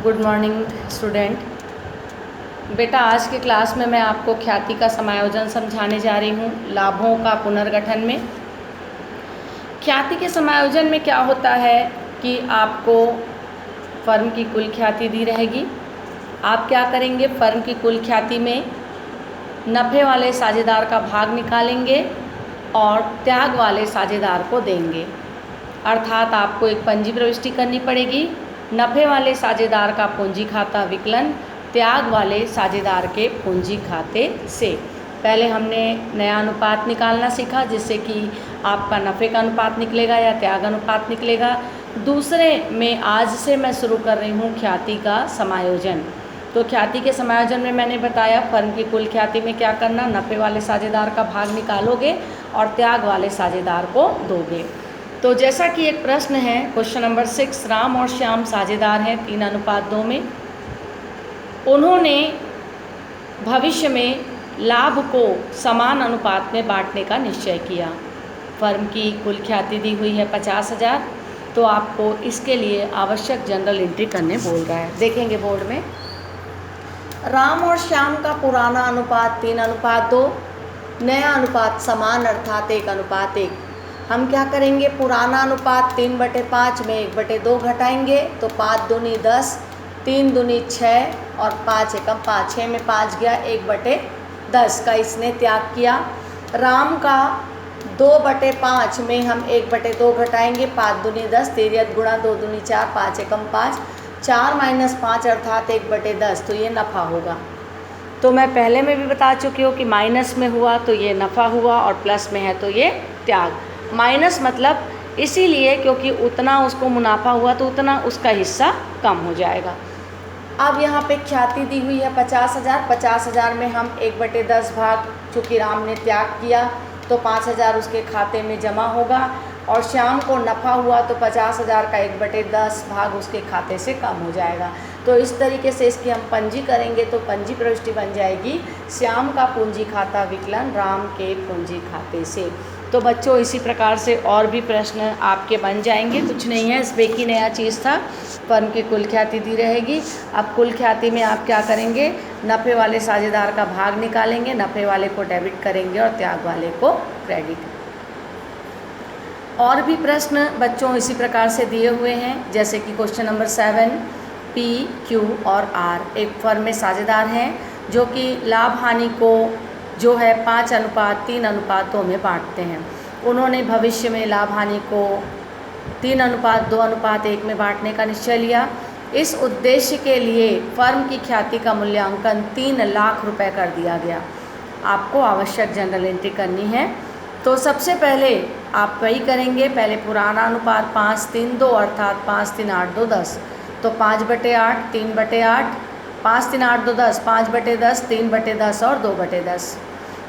Good morning student. बेटा आज के क्लास में मैं आपको ख्याति का समायोजन समझाने जा रही हूँ लाभों का पुनर्गठन में। ख्याति के समायोजन में क्या होता है कि आपको फर्म की कुल ख्याति दी रहेगी। आप क्या करेंगे, फर्म की कुल ख्याति में नफ़े वाले साझेदार का भाग निकालेंगे और त्याग वाले साझेदार को देंगे। अर्थात आपको एक पंजी प्रविष्टि करनी पड़ेगी। नफ़े वाले साझेदार का पूंजी खाता विकलन त्याग वाले साझेदार के पूंजी खाते से। पहले हमने नया अनुपात निकालना सीखा जिससे कि आपका नफ़े का अनुपात निकलेगा या त्याग अनुपात निकलेगा। दूसरे में आज से मैं शुरू कर रही हूँ ख्याति का समायोजन। तो ख्याति के समायोजन में मैंने बताया फर्म की कुल ख्याति में क्या करना, नफ़े वाले साझेदार का भाग निकालोगे और त्याग वाले साझेदार को दोगे। तो जैसा कि एक प्रश्न है क्वेश्चन नंबर 6, राम और श्याम साझेदार हैं 3:2 में। उन्होंने भविष्य में लाभ को समान अनुपात में बांटने का निश्चय किया। फर्म की कुल ख्याति दी हुई है 50,000। तो आपको इसके लिए आवश्यक जनरल एंट्री करने बोल रहा है। देखेंगे बोर्ड में, राम और श्याम का पुराना अनुपात 3:2, नया अनुपात समान अर्थात 1:1। हम क्या करेंगे, पुराना अनुपात 3/5 में 1/2 घटाएंगे तो 5 दूनी 10, 3 दूनी 6 और 5 एकम 5, 6 में 5 गया, 1/10 का इसने त्याग किया। राम का 2/5 में हम 1/2 घटाएंगे, 5 दूनी 10, 3 गुणा 2 दूनी 4, 5 एकम 5, 4 - 5 अर्थात 1/10, तो ये नफ़ा होगा। तो मैं पहले में भी बता चुकी हूँ कि माइनस में हुआ तो ये नफ़ा हुआ और प्लस में है तो ये त्याग। माइनस मतलब इसीलिए क्योंकि उतना उसको मुनाफा हुआ तो उतना उसका हिस्सा कम हो जाएगा। अब यहाँ पे ख्याति दी हुई है 50,000। 50,000 में हम 1/10 भाग, चूँकि राम ने त्याग किया तो 5,000 उसके खाते में जमा होगा और श्याम को नफ़ा हुआ तो 50,000 का 1/10 भाग उसके खाते से कम हो जाएगा। तो इस तरीके से इसकी हम पंजी करेंगे तो पंजी प्रविष्टि बन जाएगी श्याम का पूंजी खाता विकलन राम के पूंजी खाते से। तो बच्चों इसी प्रकार से और भी प्रश्न आपके बन जाएंगे, कुछ नहीं है, इसमें एक ही नया चीज़ था, फर्म की कुल ख्याति दी रहेगी। अब कुल ख्याति में आप क्या करेंगे, नफ़े वाले साझेदार का भाग निकालेंगे, नफ़े वाले को डेबिट करेंगे और त्याग वाले को क्रेडिट। और भी प्रश्न बच्चों इसी प्रकार से दिए हुए हैं, जैसे कि क्वेश्चन नंबर 7, P, Q और R एक फर्म में साझेदार हैं जो कि लाभ हानि को जो है 5:3:2 में बांटते हैं। उन्होंने भविष्य में लाभ हानि को 3:2:1 में बांटने का निश्चय लिया। इस उद्देश्य के लिए फर्म की ख्याति का मूल्यांकन 3 लाख रुपए कर दिया गया। आपको आवश्यक जनरल एंट्री करनी है। तो सबसे पहले आप वही करेंगे, पहले पुराना अनुपात 5:3:2 अर्थात 5:3:8:2 10, तो 5/8, 3/8, 5:3:8:2 10, 5/10, 3/10 और 2/10।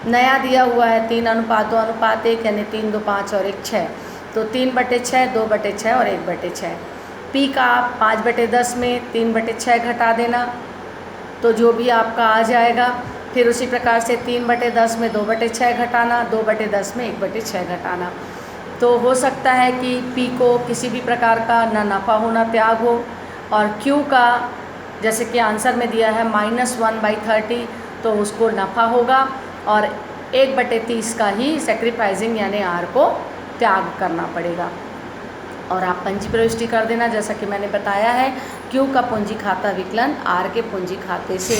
नया दिया हुआ है 3:2:1 यानी 3, 2, 5 और 1, 6, तो 3/6, 2/6 और 1/6। पी का आप 5/10 में 3/6 घटा देना तो जो भी आपका आ जाएगा। फिर उसी प्रकार से 3/10 में 2/6 घटाना, 2/10 में 1/6 घटाना। तो हो सकता है कि पी को किसी भी प्रकार का ना नफ़ा हो ना त्याग हो, और क्यू का जैसे कि आंसर में दिया है -1/30 तो उसको नफ़ा होगा और 1/30 का ही सेक्रीफाइसिंग यानी आर को त्याग करना पड़ेगा। और आप पंजी प्रविष्टि कर देना जैसा कि मैंने बताया है, क्यू का पूंजी खाता विकलन आर के पूंजी खाते से।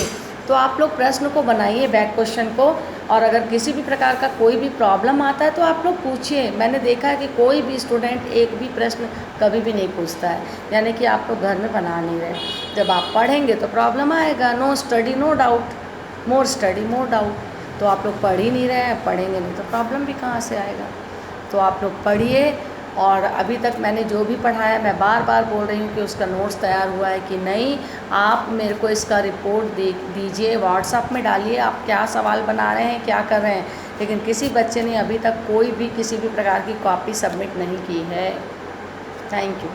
तो आप लोग प्रश्न को बनाइए, बैक क्वेश्चन को, और अगर किसी भी प्रकार का कोई भी प्रॉब्लम आता है तो आप लोग पूछिए। मैंने देखा है कि कोई भी स्टूडेंट एक भी प्रश्न कभी भी नहीं पूछता है, यानी कि आप लोग घर में बना नहीं रहे। जब आप पढ़ेंगे तो प्रॉब्लम आएगा। No study no doubt, more study more doubt. तो आप लोग पढ़ ही नहीं रहे हैं, पढ़ेंगे नहीं तो प्रॉब्लम भी कहाँ से आएगा। तो आप लोग पढ़िए, और अभी तक मैंने जो भी पढ़ाया मैं बार बार बोल रही हूँ कि उसका नोट्स तैयार हुआ है कि नहीं। आप मेरे को इसका रिपोर्ट दीजिए, व्हाट्सएप में डालिए आप क्या सवाल बना रहे हैं, क्या कर रहे हैं। लेकिन किसी बच्चे ने अभी तक कोई भी किसी भी प्रकार की कॉपी सबमिट नहीं की है। Thank you.